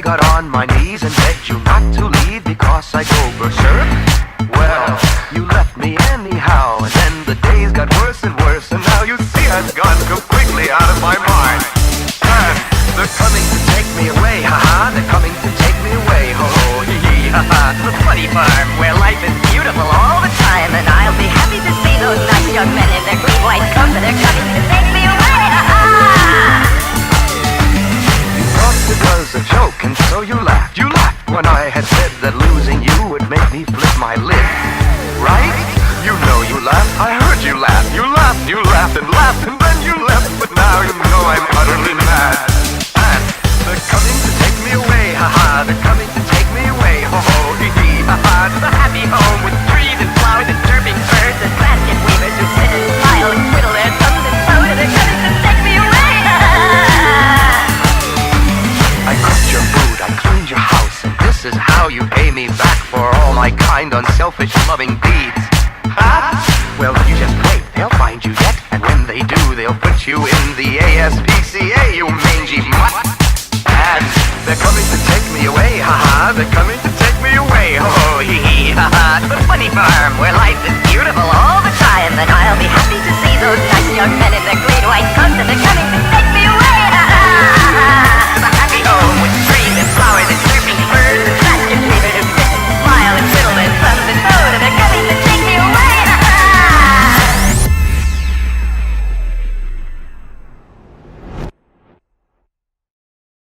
I got on my knees and begged you not to leave because I go berserk. Well, you left me anyhow, and then the days got worse and worse, and now you see I've gone completely out of my mind. And they're coming to take me away, haha, they're coming to take me away, ho ho hee hee haha, to the funny farm where life is beautiful all the time, and I'll be happy to see those nice young men in their green white coats, and they're coming to take me away, haha. You thought it was a joke, and so you laughed when I had said that losing you would make me flip my lid, right? You know you laughed, I heard you laugh, you laughed and laughed, and then you left, but now you know I'm utterly mad. And they're coming to take me away, haha, they're coming to take me away, ho ho hee hee haha, to the happy home with trees and flowers and chirping birds and basket weavers who sit and smile and twiddle their thumbs and toes, and they're coming to take me away, I cooked your food, I cleaned your house, and this is how you pay me back for all my kind, unselfish, loving deeds. Ha! Well, you just wait, they'll find you yet, and when they do, they'll put you in the ASPCA, you mangy mutt. And they're coming to take me away, haha, they're coming